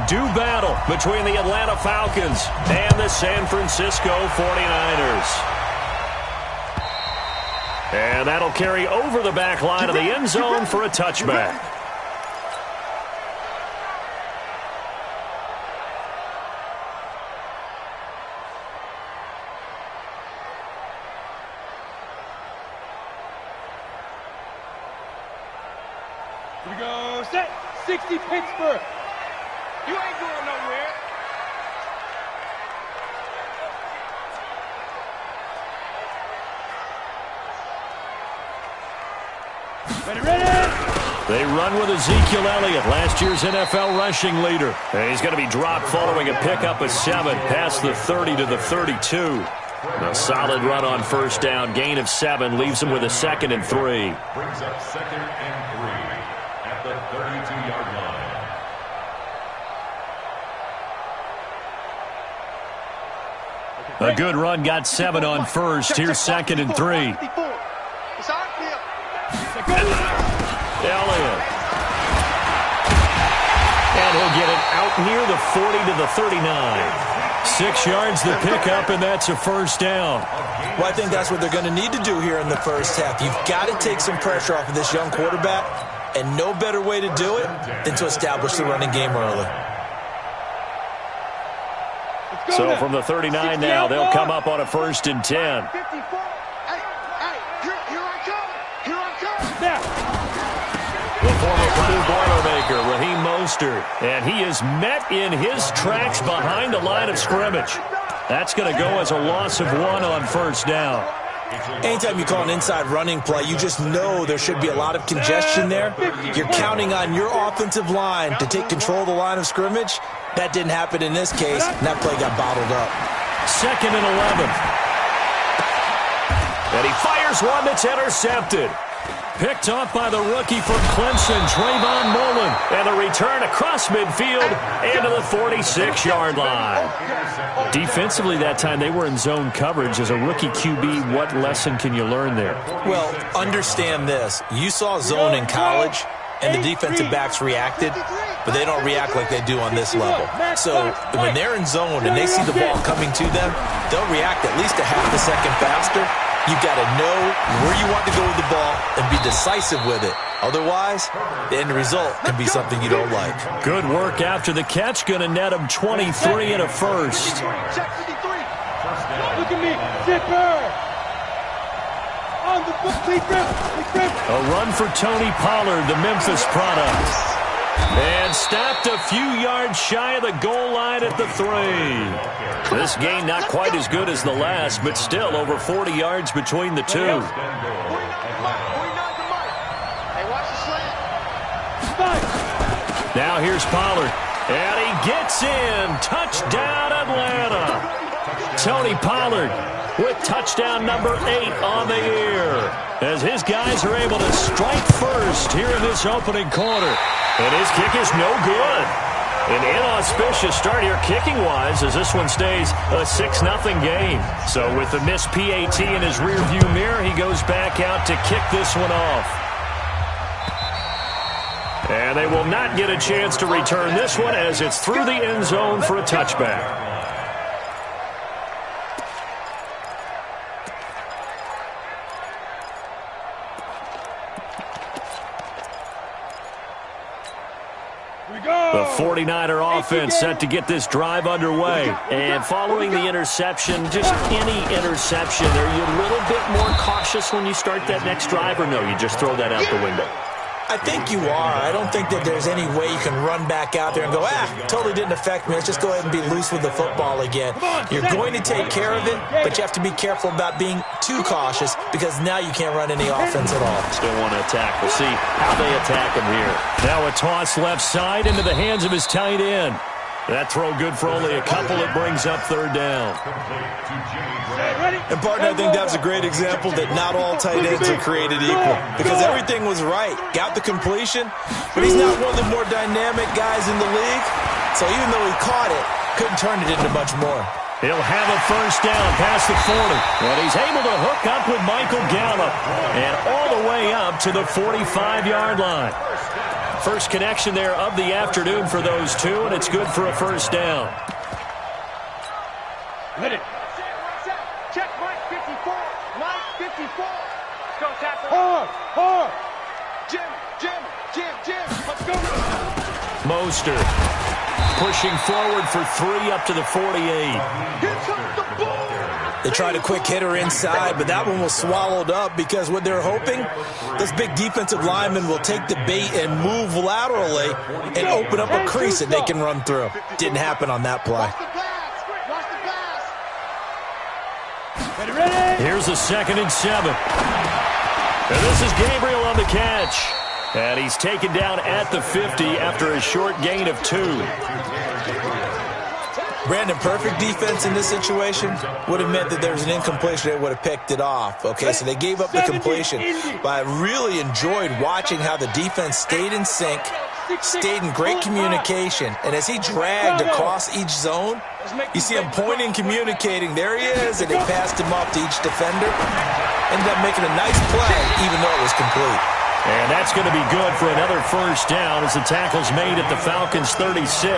do battle between the Atlanta Falcons and the San Francisco 49ers. And that'll carry over the back line of the end zone for a touchback. Here we go, set, 60 Pittsburgh. You ain't going nowhere. Ready. They run with Ezekiel Elliott, last year's NFL rushing leader. And he's going to be dropped following a pickup of 7 past the 30 to the 32. A solid run on first down, gain of 7, leaves him with a 2nd and 3. Brings up 2nd and 3 at the 32-yard line. A good run, got 7 on first. Here's 2nd and 3. Elliott. And he'll get it out near the 40 to the 39. 6 yards the pickup, and that's a first down. Well, I think that's what they're going to need to do here in the first half. You've got to take some pressure off of this young quarterback, and no better way to do it than to establish the running game early. So from the 39 now, they'll come up on a 1st and 10. The former Purdue Boilermaker, Raheem Mostert, and he is met in his tracks behind the line of scrimmage. That's going to go as a loss of 1 on first down. Anytime you call an inside running play, you just know there should be a lot of congestion there. You're counting on your offensive line to take control of the line of scrimmage. That didn't happen in this case, and that play got bottled up. 2nd and 11. And he fires one that's intercepted. Picked off by the rookie from Clemson, Trayvon Mullen. And a return across midfield into the 46-yard line. Defensively that time, they were in zone coverage. As a rookie QB, what lesson can you learn there? Well, understand this. You saw zone in college, and the defensive backs reacted, but they don't react like they do on this level. So when they're in zone and they see the ball coming to them, they'll react at least a half a second faster. You've got to know where you want to go with the ball and be decisive with it. Otherwise, the end result can be something you don't like. Good work after the catch. Going to net him 23 and a first. Look at me, Zipper. On the book, a run for Tony Pollard, the Memphis product. And stopped a few yards shy of the goal line at the 3. This gain not quite as good as the last, but still over 40 yards between the two. Now here's Pollard. And he gets in. Touchdown, Atlanta. Tony Pollard with touchdown number 8 on the year, as his guys are able to strike first here in this opening quarter. And his kick is no good. An inauspicious start here kicking-wise, as this one stays a 6-0 game. So with the missed PAT in his rearview mirror, he goes back out to kick this one off. And they will not get a chance to return this one, as it's through the end zone for a touchback. The 49er offense set to get this drive underway. And following the interception, just any interception, are you a little bit more cautious when you start that next drive, or no, you just throw that out the window? I think you are. I don't think that there's any way you can run back out there and go, totally didn't affect me. Let's just go ahead and be loose with the football again. You're going to take care of it, but you have to be careful about being too cautious, because now you can't run any offense at all. Still want to attack. We'll see how they attack him here. Now a toss left side into the hands of his tight end. That throw good for only a couple. It brings up 3rd down. And, partner, I think that's a great example that not all tight ends are created equal, because everything was right. Got the completion, but he's not one of the more dynamic guys in the league. So even though he caught it, couldn't turn it into much more. He'll have a first down past the 40. And he's able to hook up with Michael Gallup. And all the way up to the 45-yard line. First connection there of the afternoon for those two, and it's good for a first down. Hit it. Check Mike 54. Mike 54. Let's go, tackle. Hard. Jim. Let's go. Mostert pushing forward for 3 up to the 48. Here comes the ball. They tried a quick hitter inside, but that one was swallowed up because what they're hoping, this big defensive lineman will take the bait and move laterally and open up a crease that they can run through. Didn't happen on that play. Here's a 2nd and 7. And this is Gabriel on the catch. And he's taken down at the 50 after a short gain of 2. Brandon, perfect defense in this situation would have meant that there was an incompletion that would have picked it off. Okay, so they gave up the completion. But I really enjoyed watching how the defense stayed in sync, stayed in great communication. And as he dragged across each zone, you see him pointing, communicating. There he is, and they passed him off to each defender. Ended up making a nice play, even though it was complete. And that's going to be good for another first down as the tackle's made at the Falcons' 36.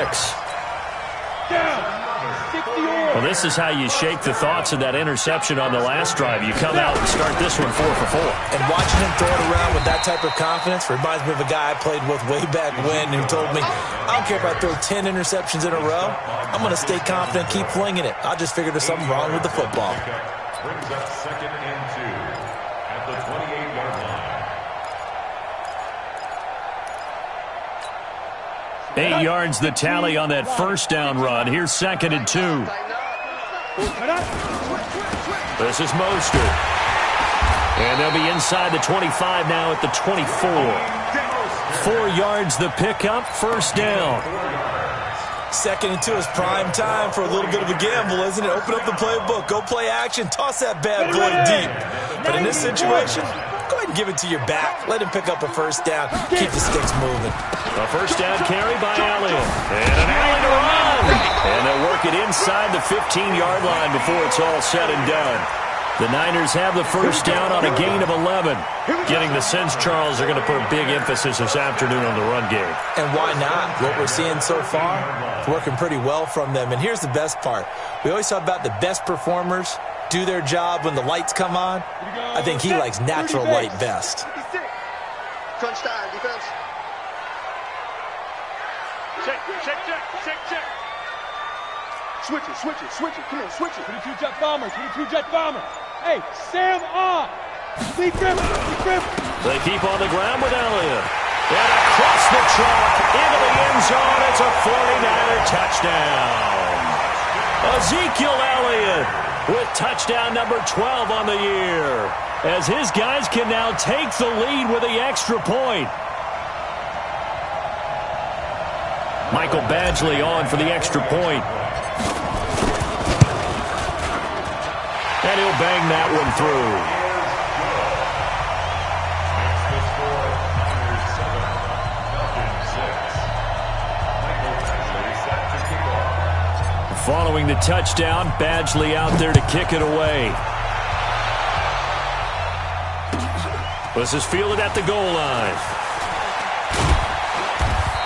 Well, this is how you shake the thoughts of that interception on the last drive. You come out and start this one 4 for 4. And watching him throw it around with that type of confidence reminds me of a guy I played with way back when who told me, I don't care if I throw 10 interceptions in a row. I'm going to stay confident, keep flinging it. I just figured there's something wrong with the football. Brings up 2nd and 2 at the 28-yard line. 8 yards the tally on that first down run. Here's 2nd and 2. This is Mostert. And they'll be inside the 25 now at the 24. 4 yards the pickup, first down. 2nd and 2 is prime time for a little bit of a gamble, isn't it? Open up the playbook, go play action, toss that bad boy deep. But in this situation, go ahead and give it to your back. Let him pick up a first down. Keep the sticks moving. A first down carry by Elliott. And an Allen to run. And they'll work it inside the 15-yard line before it's all said and done. The Niners have the first down on a gain of 11. Getting the sense, Charles, they're going to put a big emphasis this afternoon on the run game. And why not? What we're seeing so far, it's working pretty well from them. And here's the best part. We always talk about the best performers do their job when the lights come on. I think he likes natural light best. Crunch time, defense. Check. Switch it. Come on, switch it. 22 jet bombers. Hey, Sam on. Lee Griffin. They keep on the ground with Elliott. And across the track into the end zone. It's a 49er touchdown. Ezekiel Elliott with touchdown number 12 on the year. As his guys can now take the lead with the extra point. Michael Badgley on for the extra point. And he'll bang that one through. Following the touchdown, Badgley out there to kick it away. This is fielded at the goal line.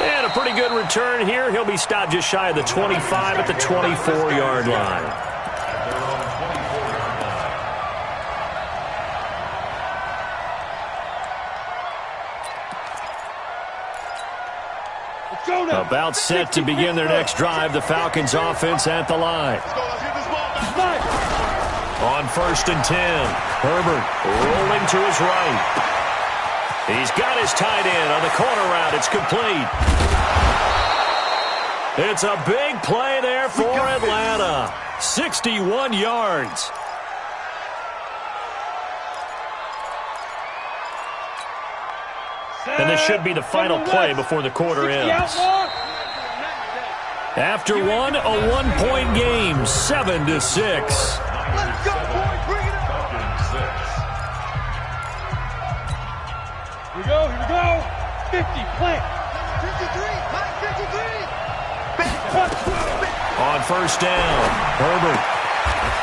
And a pretty good return here. He'll be stopped just shy of the 25 at the 24-yard line. About set to begin their next drive. The Falcons offense at the line. On 1st and 10. Herbert rolling to his right. He's got his tight end on the corner route. It's complete. It's a big play there for Atlanta. 61 yards. And this should be the final play before the quarter ends. After one, a one-point game, 7-6. Let's go, boys. Bring it up. Here we go. 50, plant. 53, Mike 53. On first down, Herbert.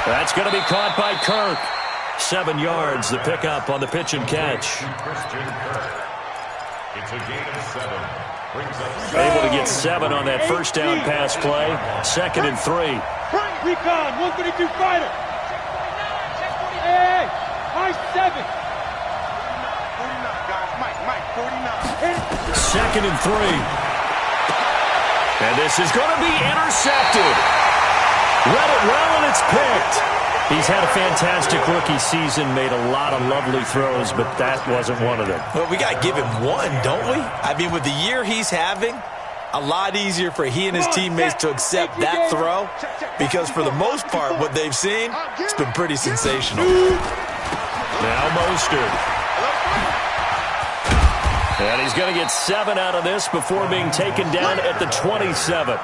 That's going to be caught by Kirk. 7 yards, the pickup on the pitch and catch. Christian Kirk. It's a gain of 7. Able to get 7 on that first down pass play. 2nd and 3. Recon, 132 fighter. Hey, high 7. 49, guys. Mike, 49. 2nd and 3. And this is going to be intercepted. Read it well, and it's picked. He's had a fantastic rookie season, made a lot of lovely throws, but that wasn't one of them. Well, we got to give him one, don't we? I mean, with the year he's having, a lot easier for he and his teammates to accept that throw because for the most part, what they've seen, it's been pretty sensational. Now Mostert. And he's going to get 7 out of this before being taken down at the 27.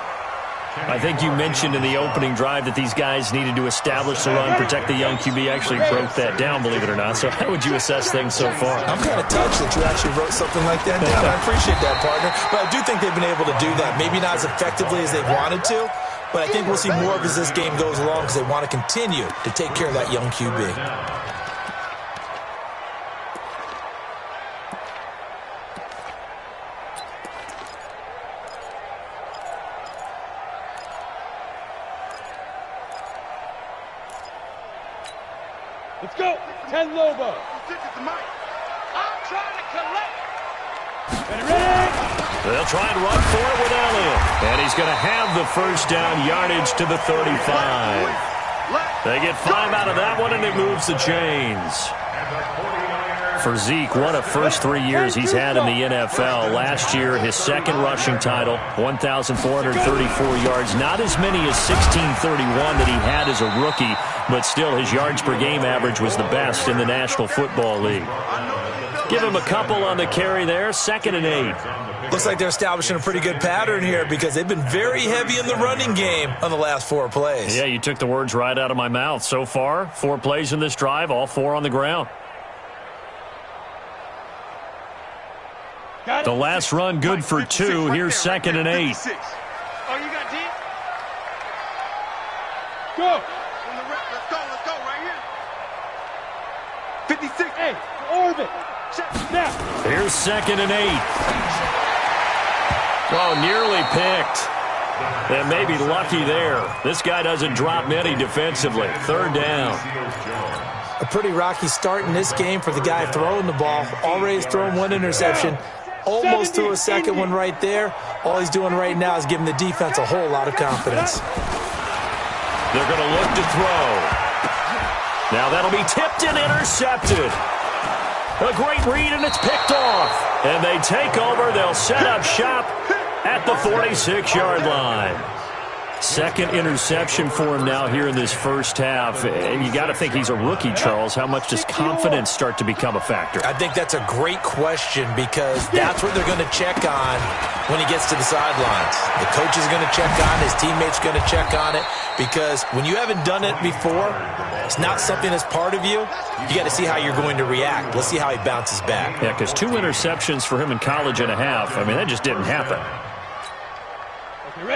I think you mentioned in the opening drive that these guys needed to establish the run, protect the young QB. Actually broke that down, believe it or not. So how would you assess things so far? I'm kind of touched that you actually wrote something like that down. I appreciate that, partner. But I do think they've been able to do that. Maybe not as effectively as they wanted to, but I think we'll see more of as this game goes along because they want to continue to take care of that young QB. Let's go. 10 Lobo. I'm trying to collect. Ready? They'll try and run for it with Elliott. And he's going to have the first down yardage to the 35. They get 5 out of that one, and it moves the chains. For Zeke, what a first 3 years he's had in the NFL. Last year, his 2nd rushing title, 1,434 yards. Not as many as 1,631 that he had as a rookie, but still his yards per game average was the best in the National Football League. Give him a couple on the carry there, 2nd and 8. Looks like they're establishing a pretty good pattern here because they've been very heavy in the running game on the last 4 plays. Yeah, you took the words right out of my mouth. So far, 4 plays in this drive, all 4 on the ground. The last run good for 2. Here's 2nd and 8. Oh, you got deep? Go. Let's go right here. 56. Hey, orbit. Snap. Here's 2nd and 8. Oh, nearly picked. And maybe lucky there. This guy doesn't drop many defensively. 3rd down. A pretty rocky start in this game for the guy throwing the ball. Already has thrown 1 interception. Almost threw a 2nd one right there. All he's doing right now is giving the defense a whole lot of confidence. They're going to look to throw. Now that'll be tipped and intercepted. A great read, and it's picked off. And they take over. They'll set up shop at the 46-yard line. 2nd interception for him now here in this first half. And you got to think he's a rookie, Charles. How much does confidence start to become a factor? I think that's a great question because that's what they're going to check on when he gets to the sidelines. The coach is going to check on it. His teammates are going to check on it because when you haven't done it before, it's not something that's part of you. You got to see how you're going to react. Let's see how he bounces back. Yeah, because 2 interceptions for him in college and a half. I mean, that just didn't happen.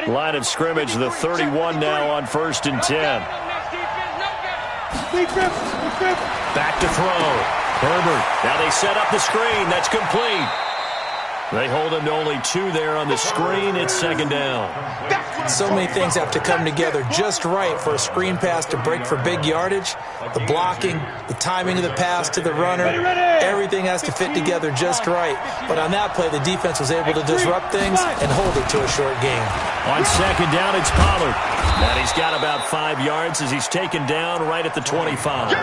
Line of scrimmage, the 31 now on 1st and 10. Back to throw. Herbert. Now they set up the screen. That's complete. They hold him to only 2 there on the screen. It's 2nd down. So many things have to come together just right for a screen pass to break for big yardage. The blocking, the timing of the pass to the runner, everything has to fit together just right. But on that play, the defense was able to disrupt things and hold it to a short game. On 2nd down, it's Pollard. And he's got about 5 yards as he's taken down right at the 25.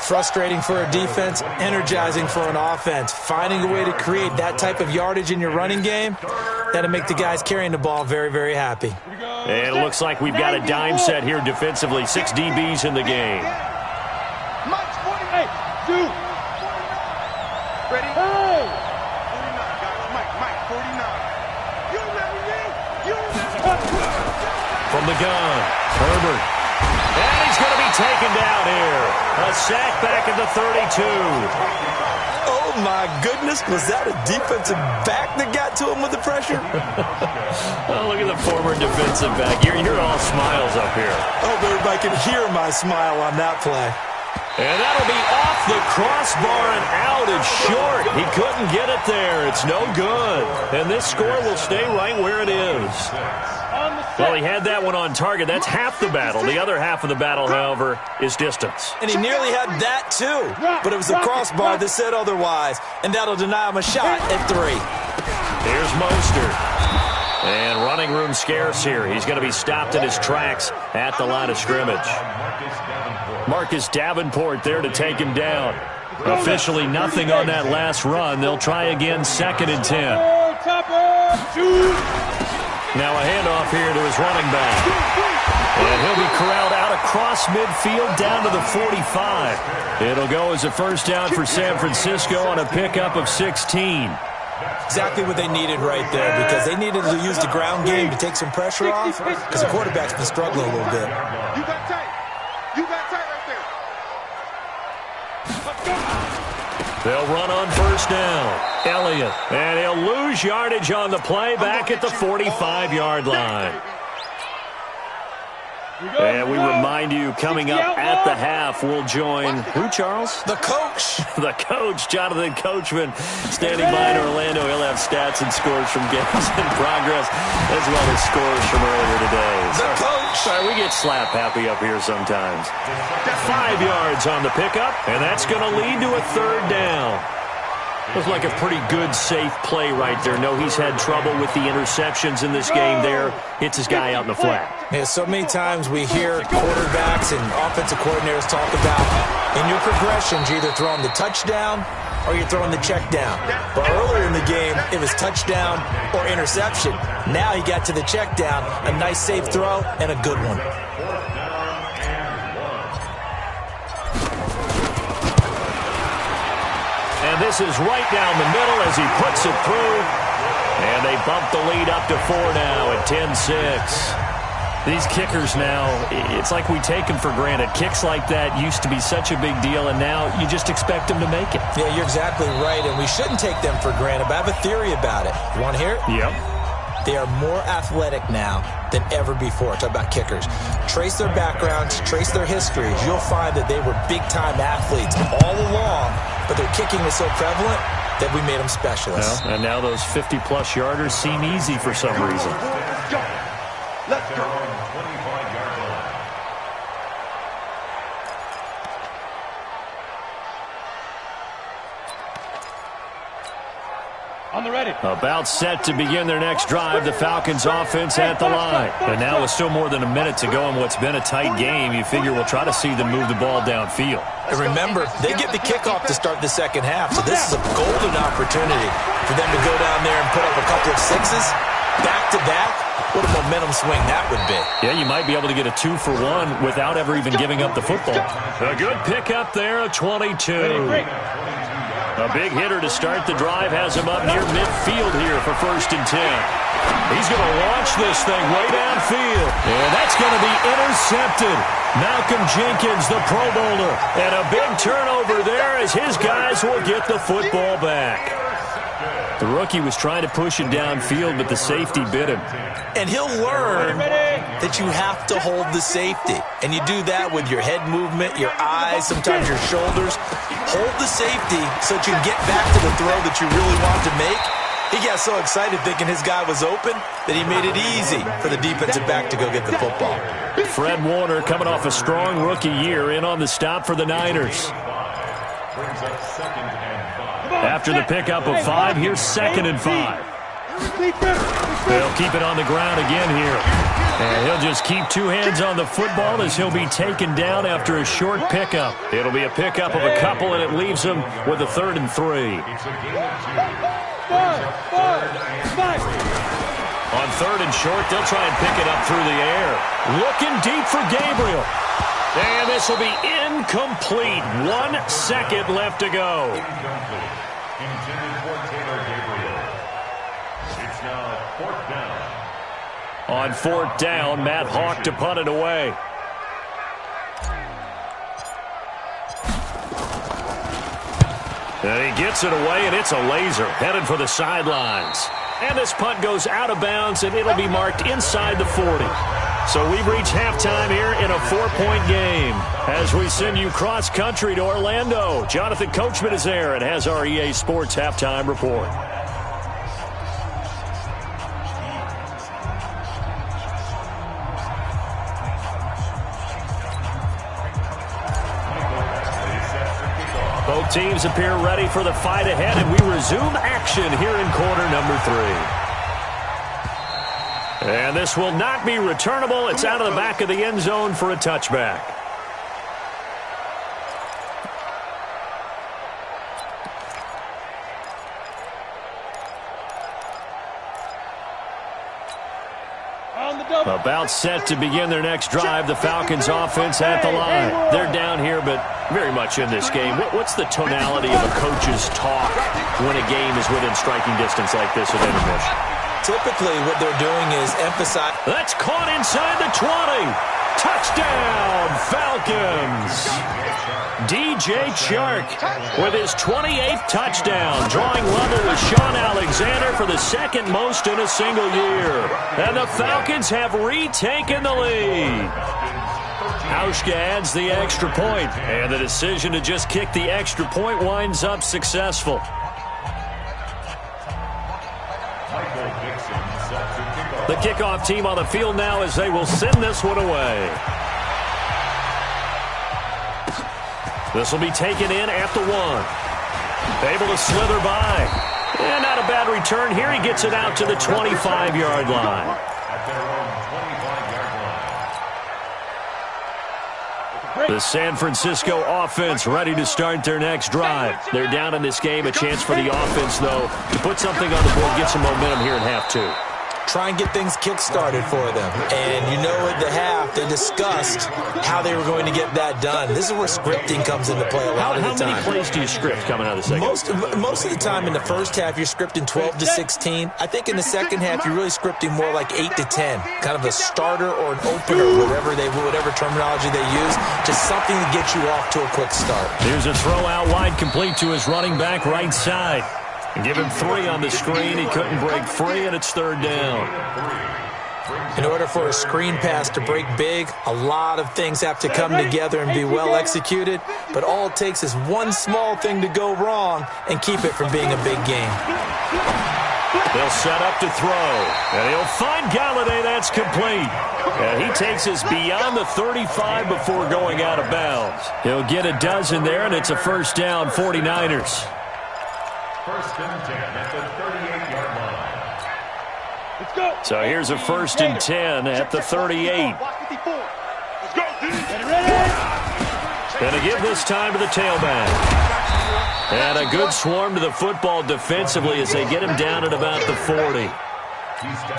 Frustrating for a defense, energizing for an offense. Finding a way to create that type of yardage in your running game, that'll make the guys carrying the ball very, very happy. And it looks like we've got a dime set here defensively. 6 DBs in the game. Mike's 48. 2. Ready? Hey. 49, guys. Mike, 49. You remember me? You remember me? From the gun, Herbert. And he he's going to be taken down here. A sack back at the 32. Oh, my goodness. Was that a defensive back that got to him with the pressure? Oh, look at the former defensive back. You're all smiles up here. I hope everybody can hear my smile on that play. And that'll be off the crossbar and out. It's short. He couldn't get it there. It's no good. And this score will stay right where it is. Well, he had that one on target. That's half the battle. The other half of the battle, however, is distance. And he nearly had that, too. But it was the crossbar that said otherwise. And that'll deny him a shot at 3. Here's Mostert. And running room scarce here. He's going to be stopped in his tracks at the line of scrimmage. Marcus Davenport there to take him down. Officially nothing on that last run. They'll try again, 2nd and 10. Now a handoff here to his running back. And he'll be corralled out across midfield down to the 45. It'll go as a first down for San Francisco on a pickup of 16. Exactly what they needed right there, because they needed to use the ground game to take some pressure off, because the quarterback's been struggling a little bit. You got tight. You got tight right there. Let's go. They'll run on first down. Elliott. And he'll lose yardage on the play back at the 45-yard line. And we remind you, coming up at the half, we'll join who, Charles? The coach. The coach, Jonathan Coachman, standing by in Orlando. He'll have stats and scores from games in progress, as well as scores from earlier today. The coach. Sorry, we get slap happy up here sometimes. 5 yards on the pickup, and that's going to lead to a 3rd down. Looks like a pretty good, safe play right there. No, he's had trouble with the interceptions in this game there. Hits his guy out in the flat. Yeah, so many times we hear quarterbacks and offensive coordinators talk about in your progressions, you're either throwing the touchdown or you're throwing the check down. But earlier in the game, it was touchdown or interception. Now he got to the check down, a nice safe throw, and a good one. And this is right down the middle as he puts it through. And they bump the lead up to 4 now at 10-6. These kickers now, it's like we take them for granted. Kicks like that used to be such a big deal, and now you just expect them to make it. Yeah, you're exactly right, and we shouldn't take them for granted, but I have a theory about it. You want to hear it? Yep. They are more athletic now than ever before. Talk about kickers. Trace their backgrounds, trace their histories. You'll find that they were big-time athletes all along, but their kicking was so prevalent that we made them specialists. Well, and now those 50-plus yarders seem easy for some reason. Let's go. On the ready. About set to begin their next drive, the Falcons offense at the line. And now with still more than a minute to go in what's been a tight game, you figure we'll try to see them move the ball downfield. And remember, they get the kickoff to start the second half, so this is a golden opportunity for them to go down there and put up a couple of sixes back-to-back. What a momentum swing that would be. Yeah, you might be able to get a 2-for-1 without ever even giving up the football. A good pickup there, a 22. A big hitter to start the drive has him up near midfield here for 1st and 10. He's going to launch this thing way downfield. And that's going to be intercepted. Malcolm Jenkins, the Pro Bowler. And a big turnover there as his guys will get the football back. The rookie was trying to push it downfield, but the safety bit him. And he'll learn that you have to hold the safety. And you do that with your head movement, your eyes, sometimes your shoulders. Hold the safety so that you can get back to the throw that you really want to make. He got so excited thinking his guy was open that he made it easy for the defensive back to go get the football. Fred Warner coming off a strong rookie year in on the stop for the Niners. After the pickup of 5, here's 2nd and 5. They'll keep it on the ground again here. And he'll just keep 2 hands on the football as he'll be taken down after a short pickup. It'll be a pickup of a couple, and it leaves him with a 3rd and 3. On 3rd and short, they'll try and pick it up through the air. Looking deep for Gabriel. And this will be incomplete. 1 second left to go. Intended for Taylor Gabriel. It's now 4th down. On 4th down, Matt Hawk to punt it away. And he gets it away, and it's a laser headed for the sidelines. And this punt goes out of bounds, and it'll be marked inside the 40. So we've reached halftime here in a 4-point game. As we send you cross-country to Orlando, Jonathan Coachman is there and has our EA Sports halftime report. Both teams appear ready for the fight ahead, and we resume action here in quarter number 3. And this will not be returnable. It's out of the back of the end zone for a touchback. About set to begin their next drive, the Falcons offense at the line. They're down here, but very much in this game. What's the tonality of a coach's talk when a game is within striking distance like this at intermission? Typically, what they're doing is emphasize. That's caught inside the 20. Touchdown, Falcons. DJ Chark with his 28th touchdown, drawing level with Sean Alexander for the second most in a single year. And the Falcons have retaken the lead. Hauschka adds the extra point, and the decision to just kick the extra point winds up successful. The kickoff team on the field now as they will send this one away. This will be taken in at the 1. Able to slither by. And not a bad return here. He gets it out to the 25-yard line. The San Francisco offense ready to start their next drive. They're down in this game. A chance for the offense, though, to put something on the board, get some momentum here in half 2. Try and get things kick-started for them. And you know at the half, they discussed how they were going to get that done. This is where scripting comes into play a lot of the time. How many plays do you script coming out of the second? Most of the time in the first half, you're scripting 12 to 16. I think in the second half, you're really scripting more like 8 to 10. Kind of a starter or an opener, whatever terminology they use. Just something to get you off to a quick start. Here's a throw out wide, complete to his running back right side. Give him 3 on the screen. He couldn't break free, and it's 3rd down. In order for a screen pass to break big, a lot of things have to come together and be well executed, but all it takes is one small thing to go wrong and keep it from being a big game. They'll set up to throw, and he'll find Galladay. That's complete. And he takes us beyond the 35 before going out of bounds. He'll get a dozen there, and it's a 1st down, 49ers. 1st and 10 at the 38-yard line. Let's go. So here's a 1st and 10 at the 38. And to give this time to the tailback. And a good swarm to the football defensively as they get him down at about the 40.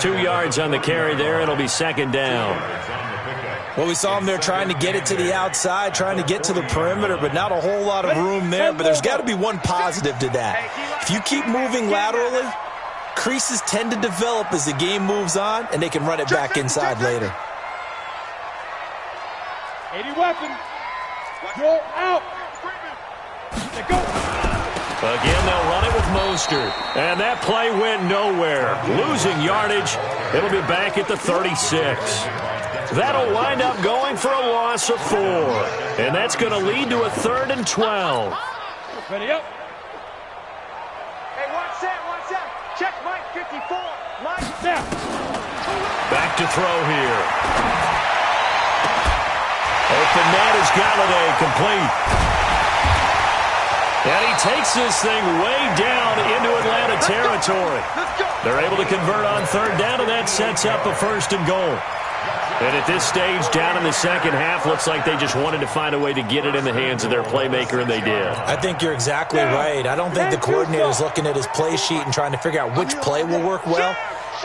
2 yards on the carry there. It'll be 2nd down. Well, we saw him there trying to get it to the outside, trying to get to the perimeter, but not a whole lot of room there. But there's got to be one positive to that. If you keep moving laterally, creases tend to develop as the game moves on, and they can run it back inside later. 80 weapons. Go out. They go. Again, they'll run it with Mostert. And that play went nowhere. Losing yardage. It'll be back at the 36. That'll wind up going for a loss of 4. And that's going to lead to a 3rd and 12. Ready up. Hey, one set. Check Mike 54. Mike Now. Back to throw here. Open man is Galladay, complete. And he takes this thing way down into Atlanta territory. They're able to convert on 3rd down, and that sets up a 1st and goal. And at this stage, down in the second half, looks like they just wanted to find a way to get it in the hands of their playmaker, and they did. I think you're exactly right. I don't think the coordinator's looking at his play sheet and trying to figure out which play will work well.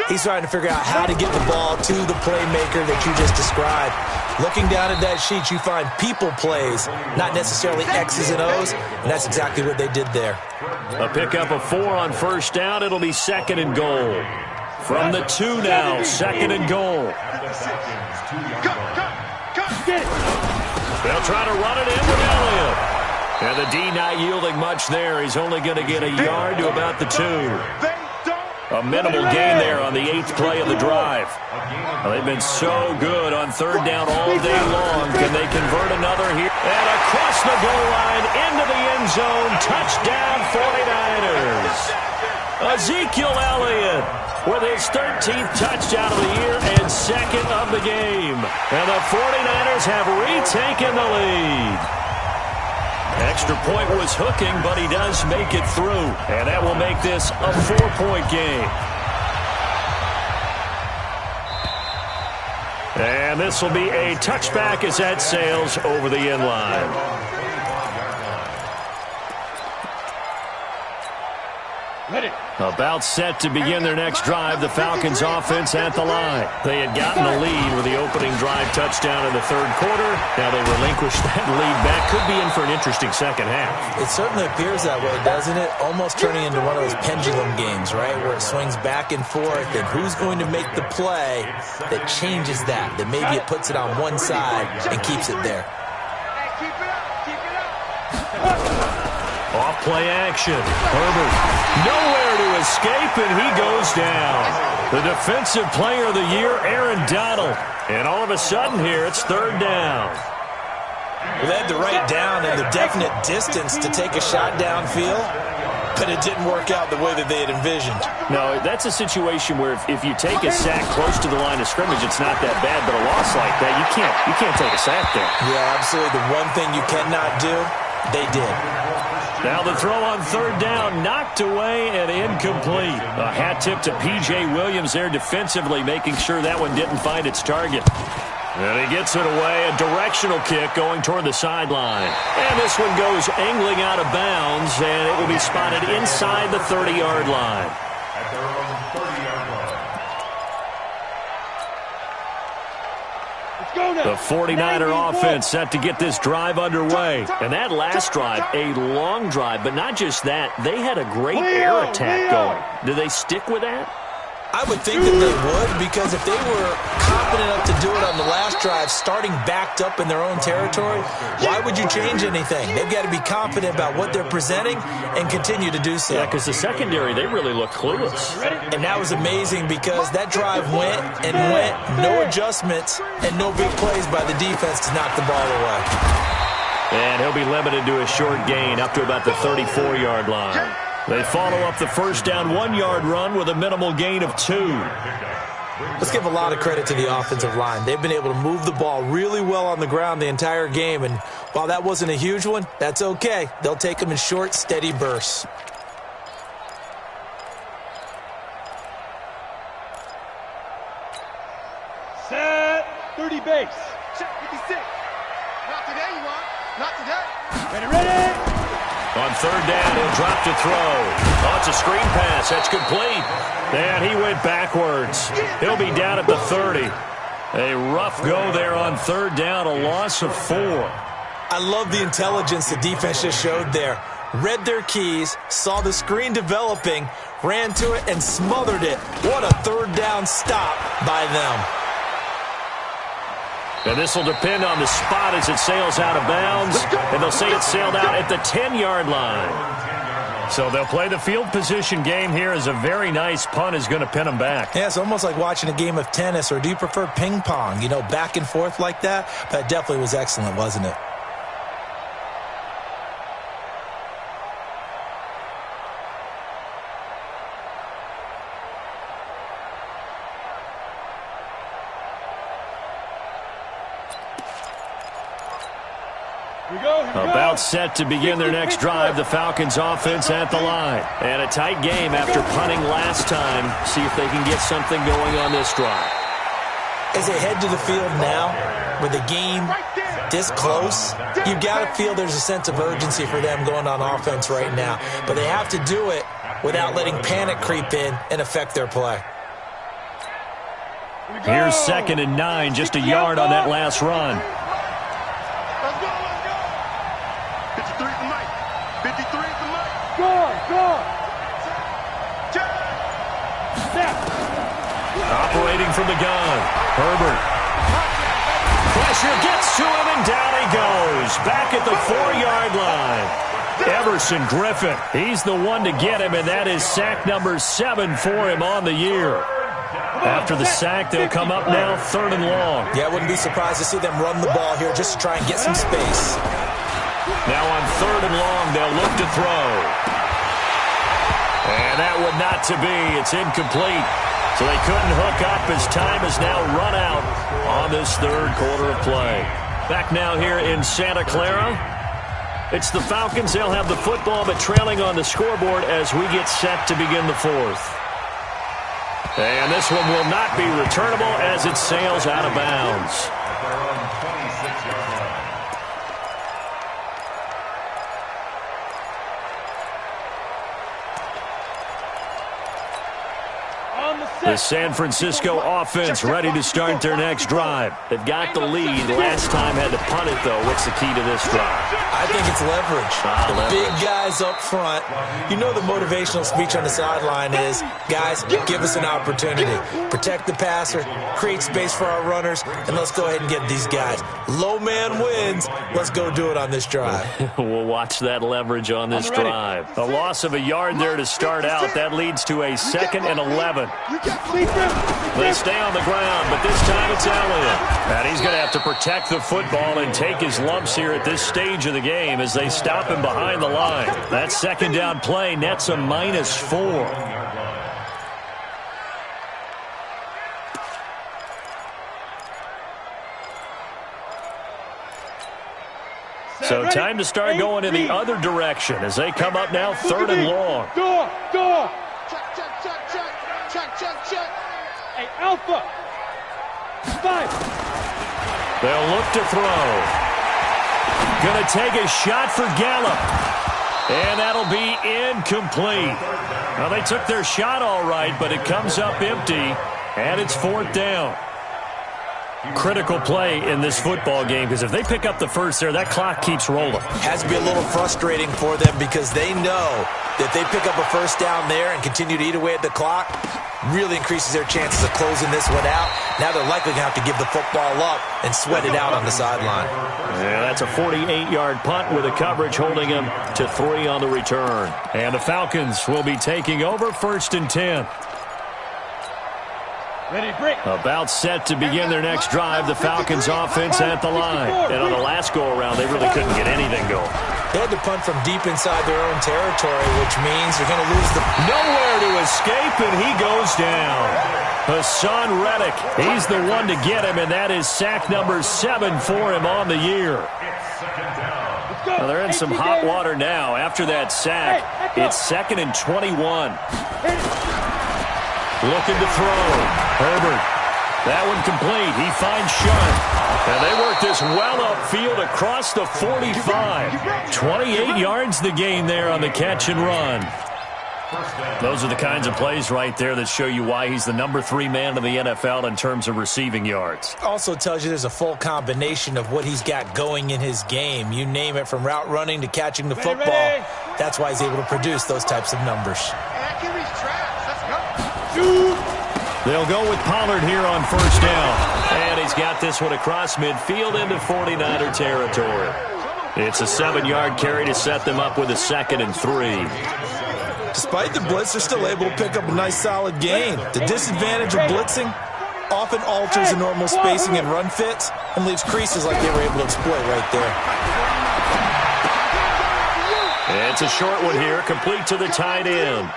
He's trying to figure out how to get the ball to the playmaker that you just described. Looking down at that sheet, you find people plays, not necessarily X's and O's, and that's exactly what they did there. A pickup of 4 on 1st down. It'll be 2nd and goal. From the 2 now, 2nd and goal. Get it. They'll try to run it in with Elliott. And the D not yielding much there. He's only going to get a yard to about the 2. A minimal gain there on the 8th play of the drive. Well, they've been so good on 3rd down all day long. Can they convert another here? And across the goal line into the end zone. Touchdown 49ers. Ezekiel Elliott with his 13th touchdown of the year and 2nd of the game. And the 49ers have retaken the lead. Extra point was hooking, but he does make it through. And that will make this a 4-point game. And this will be a touchback as that sails over the end line. About set to begin their next drive, the Falcons offense at the line. They had gotten the lead with the opening drive touchdown in the 3rd quarter. Now they relinquished that lead back. Could be in for an interesting second half. It certainly appears that way, doesn't it? Almost turning into one of those pendulum games, right, where it swings back and forth, and who's going to make the play that changes that maybe it puts it on one side and keeps it there. Hey, keep it up. Keep it up. Off play action. Herbert nowhere to escape, and he goes down. The defensive player of the year, Aaron Donald. And all of a sudden here, it's 3rd down. They had the right down and the definite distance to take a shot downfield, but it didn't work out the way that they had envisioned. No, that's a situation where if you take a sack close to the line of scrimmage, it's not that bad, but a loss like that, you can't take a sack there. Yeah, absolutely. The one thing you cannot do, they did. Now the throw on 3rd down, knocked away and incomplete. A hat tip to P.J. Williams there defensively, making sure that one didn't find its target. And he gets it away, a directional kick going toward the sideline. And this one goes angling out of bounds, and it will be spotted inside the 30-yard line. At their own 30-yard line. The 49er offense set to get this drive underway. And that last drive, a long drive, but not just that. They had a great air attack going. Do they stick with that? I would think that they would, because if they were confident enough to do it on the last drive, starting backed up in their own territory, why would you change anything? They've got to be confident about what they're presenting and continue to do so. Yeah, because the secondary, they really look clueless. And that was amazing because that drive went and went, no adjustments, and no big plays by the defense to knock the ball away. And he'll be limited to a short gain up to about the 34-yard line. They follow up the 1st down 1-yard run with a minimal gain of 2. Let's give a lot of credit to the offensive line. They've been able to move the ball really well on the ground the entire game, and while that wasn't a huge one, that's okay. They'll take them in short, steady bursts. Set 30 base. Check 56. Not today, you want. Not today. Ready. On 3rd down, he'll drop to throw. Oh, it's a screen pass. That's complete. And he went backwards. He'll be down at the 30. A rough go there on 3rd down, a loss of 4. I love the intelligence the defense just showed there. Read their keys, saw the screen developing, ran to it, and smothered it. What a 3rd down stop by them. And this will depend on the spot as it sails out of bounds. And they'll say it sailed out at the 10-yard line. So they'll play the field position game here as a very nice punt is going to pin them back. Yeah, it's almost like watching a game of tennis, or do you prefer ping pong? You know, back and forth like that? That definitely was excellent, wasn't it? About set to begin their next drive, the Falcons offense at the line. And a tight game after punting last time. See if they can get something going on this drive. As they head to the field now, with the game this close, you've got to feel there's a sense of urgency for them going on offense right now. But they have to do it without letting panic creep in and affect their play. Here's 2nd and 9, just a yard on that last run. Let's go. 53 is the mic. 53 is the mic. Go. Operating from the gun, Herbert. Pressure gets to him, and down he goes. Back at the 4-yard line. Everson Griffin. He's the one to get him, and that is sack number 7 for him on the year. After the sack, they'll come up now 3rd and long. Yeah, I wouldn't be surprised to see them run the ball here just to try and get some space. Now on 3rd and long, they'll look to throw. And that would not to be. It's incomplete. So they couldn't hook up as time has now run out on this 3rd quarter of play. Back now here in Santa Clara. It's the Falcons. They'll have the football, but trailing on the scoreboard as we get set to begin the 4th. And this one will not be returnable as it sails out of bounds. The San Francisco offense ready to start their next drive. They've got the lead. Last time had to punt it, though. What's the key to this drive? I think it's leverage. The big guys up front. You know the motivational speech on the sideline is, guys, give us an opportunity. Protect the passer, create space for our runners, and let's go ahead and get these guys. Low man wins. Let's go do it on this drive. We'll watch that leverage on this drive. A loss of a yard there to start out. That leads to a 2nd and 11. They stay on the ground, but this time it's Elliott. And he's going to have to protect the football and take his lumps here at this stage of the game as they stop him behind the line. That 2nd down play nets a -4. So time to start going in the other direction as they come up now 3rd and long. Door. Check. Hey, Alpha. 5. They'll look to throw. Going to take a shot for Gallup. And that'll be incomplete. Well, they took their shot all right, but it comes up empty, and it's 4th down. Critical play in this football game because if they pick up the first there, that clock keeps rolling. Has to be a little frustrating for them because they know that they pick up a first down there and continue to eat away at the clock, really increases their chances of closing this one out. Now they're likely going to have to give the football up and sweat it out on the sideline. Yeah, that's a 48-yard punt with a coverage holding him to 3 on the return. And the Falcons will be taking over 1st and 10. Ready, break. About set to begin their next drive, the Falcons offense at the line. And on the last go-around, they really couldn't get anything going. They had to punt from deep inside their own territory, which means they're going to lose the... Nowhere to escape, and he goes down. Hassan Reddick, he's the one to get him, and that is sack number 7 for him on the year. Well, they're in some hot water now. After that sack, it's 2nd and 21. Looking to throw. Herbert. That one complete. He finds Shunt. And they work this well upfield across the 45. 28 yards the gain there on the catch and run. Those are the kinds of plays right there that show you why he's the number 3 man in the NFL in terms of receiving yards. Also tells you there's a full combination of what he's got going in his game. You name it, from route running to catching the football. That's why he's able to produce those types of numbers. They'll go with Pollard here on 1st down. And he's got this one across midfield into 49er territory. It's a 7-yard carry to set them up with a 2nd and 3. Despite the blitz, they're still able to pick up a nice solid gain. The disadvantage of blitzing often alters the normal spacing and run fits and leaves creases like they were able to exploit right there. It's a short one here, complete to the tight end.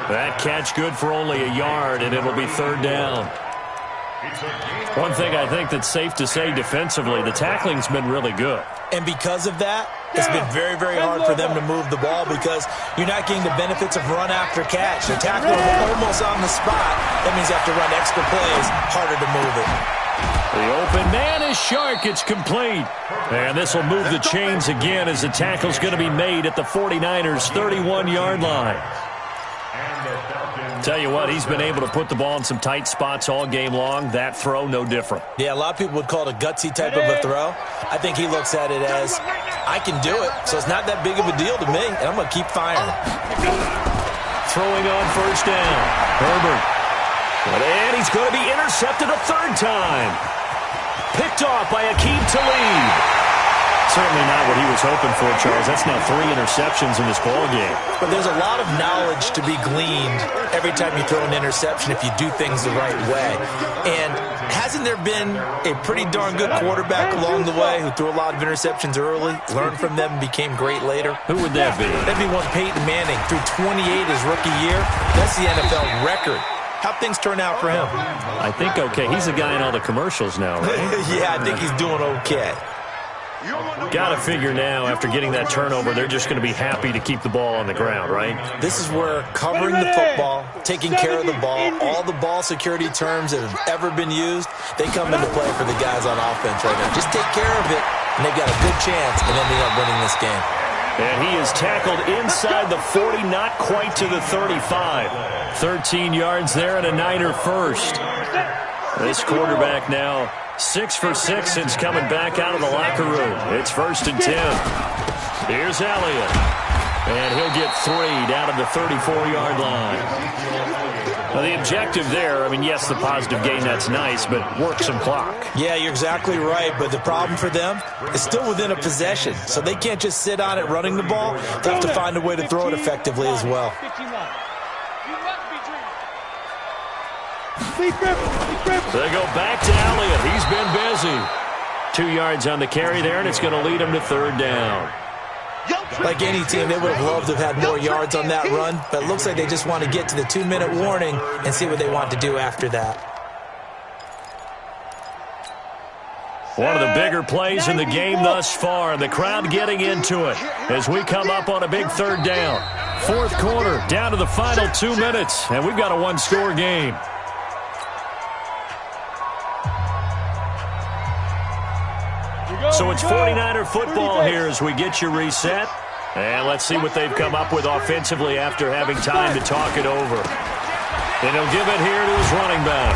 That catch good for only a yard, and it'll be 3rd down. One thing I think that's safe to say defensively, the tackling's been really good. And because of that, it's been very, very hard for them to move the ball because you're not getting the benefits of run after catch. The tackler almost on the spot. That means you have to run extra plays, harder to move it. The open man is Shark. It's complete. And this will move the chains again as the tackle's going to be made at the 49ers' 31-yard line. Tell you what, he's been able to put the ball in some tight spots all game long. That throw, no different. Yeah, a lot of people would call it a gutsy type of a throw. I think he looks at it as, I can do it, so it's not that big of a deal to me, and I'm going to keep firing. Throwing on 1st down. Herbert. And he's going to be intercepted a 3rd time. Picked off by Aqib Talib. Certainly not what he was hoping for, Charles. That's now 3 interceptions in this ball game. But there's a lot of knowledge to be gleaned every time you throw an interception if you do things the right way. And hasn't there been a pretty darn good quarterback along the way who threw a lot of interceptions early, learned from them, and became great later? Who would that be? That'd be one Peyton Manning. Threw 28 his rookie year. That's the NFL record. How'd things turn out for him? I think okay. He's the guy in all the commercials now, right? Yeah, I think he's doing okay. Got to figure now, after getting that turnover, they're just going to be happy to keep the ball on the ground, right? This is where covering the football, taking care of the ball, all the ball security terms that have ever been used, they come into play for the guys on offense right now. Just take care of it, and they've got a good chance at ending up winning this game. And he is tackled inside the 40, not quite to the 35. 13 yards there and a Niner first. This quarterback now 6 for 6 since coming back out of the locker room. It's 1st and 10. Here's Elliott. And he'll get 3 down to the 34-yard line. Now, the objective there, I mean, yes, the positive gain, that's nice, but work some clock. Yeah, you're exactly right, but the problem for them is still within a possession, so they can't just sit on it running the ball. They have to find a way to throw it effectively as well. They go back to Elliott. He's been busy. 2 yards on the carry there, and it's going to lead him to 3rd down. Like any team, they would have loved to have had more yards on that run, but it looks like they just want to get to the 2-minute warning and see what they want to do after that. One of the bigger plays in the game thus far. The crowd getting into it as we come up on a big 3rd down. 4th quarter, down to the final 2 minutes, and we've got a 1-score game. So it's 49er football here as we get you reset. And let's see what they've come up with offensively after having time to talk it over. And he'll give it here to his running back.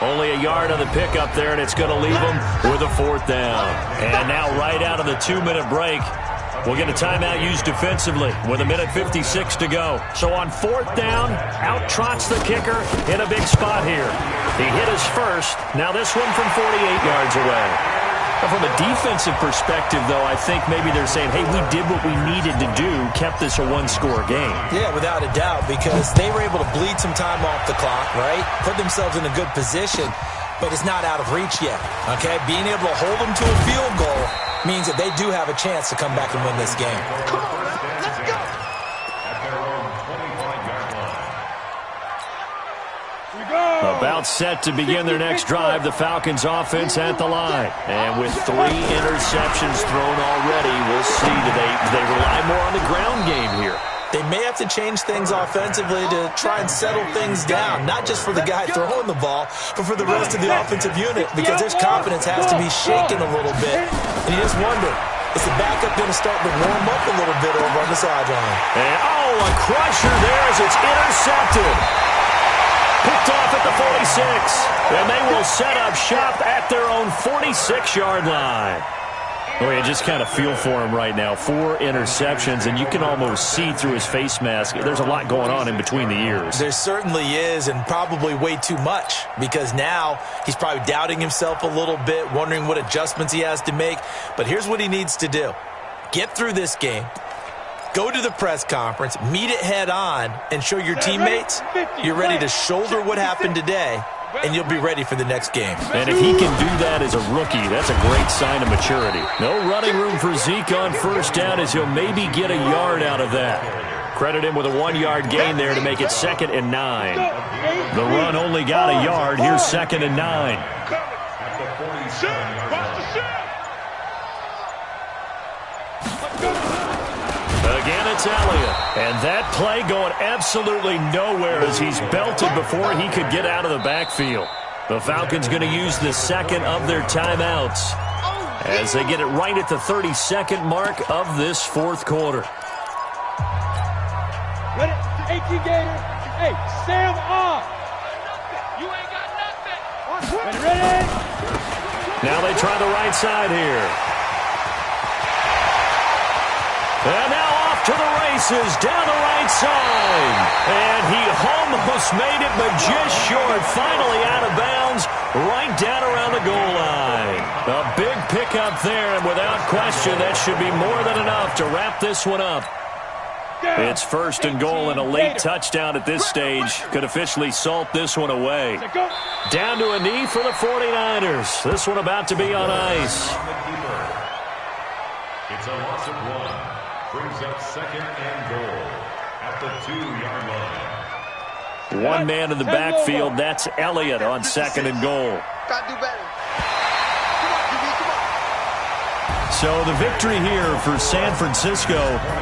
Only a yard on the pickup there, and it's going to leave him with a 4th down. And now right out of the 2-minute break, we'll get a timeout used defensively with 1:56 to go. So on 4th down, out trots the kicker in a big spot here. He hit his first. Now this one from 48 yards away. From a defensive perspective, though, I think maybe they're saying, hey, we did what we needed to do, kept this a 1-score game. Yeah, without a doubt, because they were able to bleed some time off the clock, right? Put themselves in a good position, but it's not out of reach yet, okay? Being able to hold them to a field goal means that they do have a chance to come back and win this game. Come on, let's go. About set to begin their next drive, the Falcons offense at the line. And with 3 interceptions thrown already, we'll see, do they rely more on the ground game here? They may have to change things offensively to try and settle things down, not just for the guy throwing the ball, but for the rest of the offensive unit, because their confidence has to be shaken a little bit. And you just wonder, is the backup going to start to warm up a little bit over on the sideline? And, a crusher there as it's intercepted. Picked off at the 46, and they will set up shop at their own 46-yard line. Well, you just kind of feel for him right now. 4 interceptions, and you can almost see through his face mask. There's a lot going on in between the ears. There certainly is, and probably way too much, because now he's probably doubting himself a little bit, wondering what adjustments he has to make. But here's what he needs to do. Get through this game. Go to the press conference, meet it head on, and show your teammates you're ready to shoulder what happened today, and you'll be ready for the next game. And if he can do that as a rookie, that's a great sign of maturity. No running room for Zeke on 1st down, as he'll maybe get a yard out of that. Credit him with a 1-yard gain there to make it 2nd and 9. The run only got a yard. Here's 2nd and 9. Again, it's Elliott. And that play going absolutely nowhere as he's belted before he could get out of the backfield. The Falcons going to use the 2nd of their timeouts as they get it right at the 32nd mark of this 4th quarter. Ready? 18 Gator. Hey, Sam off. You ain't got nothing. Ready? Now they try the right side here. And now off to the races, down the right side. And he almost made it, but just short. Finally out of bounds, right down around the goal line. A big pickup there, and without question, that should be more than enough to wrap this one up. It's 1st and goal, and a late touchdown at this stage could officially salt this one away. Down to a knee for the 49ers. This one about to be on ice. It's a loss of 1. Brings up 2nd and goal at the 2-yard line. One man in the backfield. That's Elliott on 2nd and goal. Gotta do better. So the victory here for San Francisco,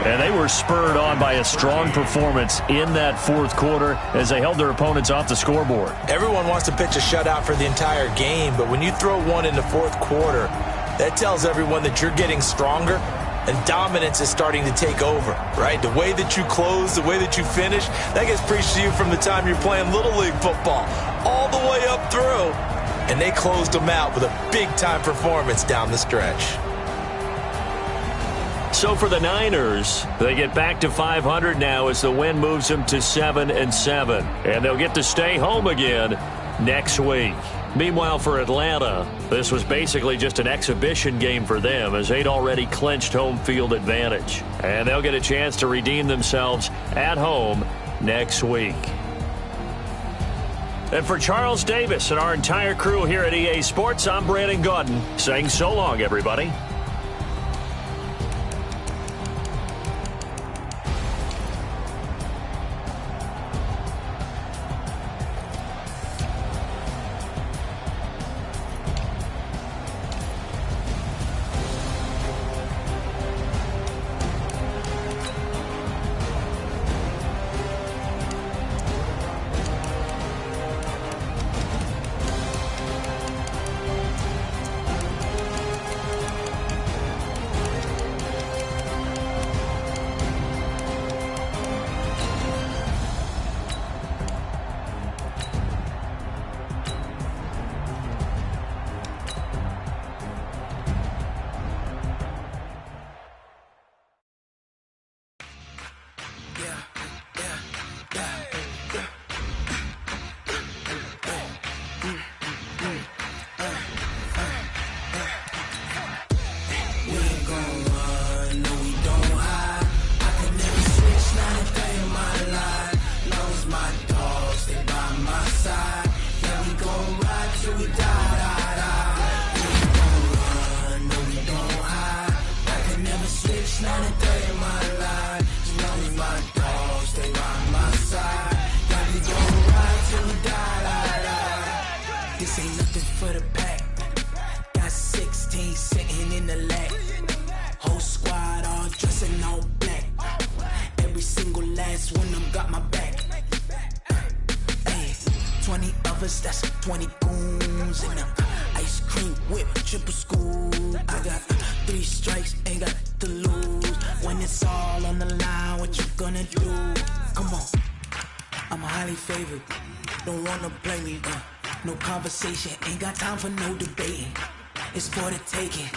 and they were spurred on by a strong performance in that 4th quarter as they held their opponents off the scoreboard. Everyone wants to pitch a shutout for the entire game, but when you throw one in the 4th quarter, that tells everyone that you're getting stronger and dominance is starting to take over, right? The way that you close, the way that you finish, that gets preached to you from the time you're playing Little League football all the way up through. And they closed them out with a big-time performance down the stretch. So for the Niners, they get back to 500 now as the win moves them to 7-7. And they'll get to stay home again next week. Meanwhile, for Atlanta, this was basically just an exhibition game for them as they'd already clinched home field advantage. And they'll get a chance to redeem themselves at home next week. And for Charles Davis and our entire crew here at EA Sports, I'm Brandon Gaudin saying so long, everybody. That's 20 goons and ice cream whip, triple school. I got 3 strikes, ain't got to lose. When it's all on the line, what you gonna do? Come on, I'm highly favored. Don't wanna play me, no conversation. Ain't got time for no debating. It's for the taking,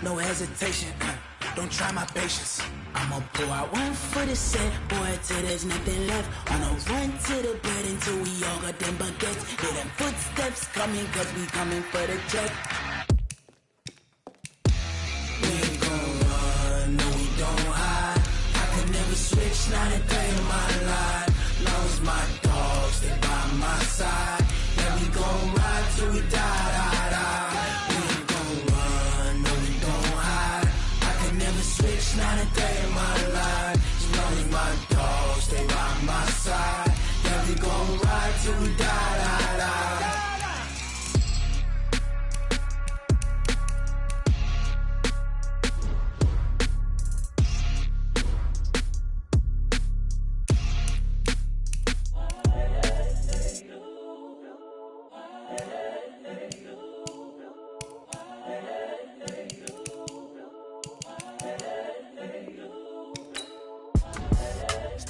no hesitation. Don't try my patience. I'ma pull out one for the set, boy, till there's nothing left. On a run to the bed until we all got them baguettes. Hear them footsteps coming, cause we coming for the check. We ain't gon' run, no we don't hide. I could never switch, not a day in my life. Long as my dogs, they by my side. Yeah, we gon' ride till we die, die, die. We ain't gon' run, no we don't hide. I could never switch, not a day in my life. As long as my dogs, they by my side. Yeah, we gon' ride till we die, die, die.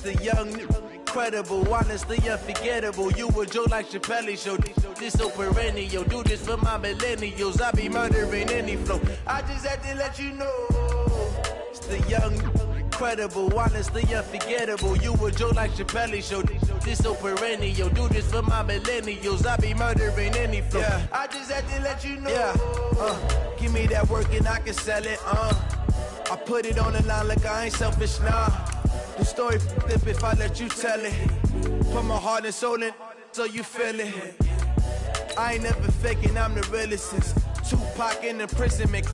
The young, incredible, honestly unforgettable. You a Joe like Chappelle show. This so perennial. Do this for my millennials. I be murdering any flow. I just had to let you know. It's the young, incredible, honestly unforgettable. You a Joe like Chappelle show. this so perennial. Do this for my millennials. I be murdering any flow. Yeah. I just had to let you know. Yeah. Give me that work and I can sell it. I put it on the line like I ain't selfish, nah. The story flip if I let you tell it. Put my heart and soul in so you feel it. I ain't never faking, I'm the realest since Tupac in imprisonment.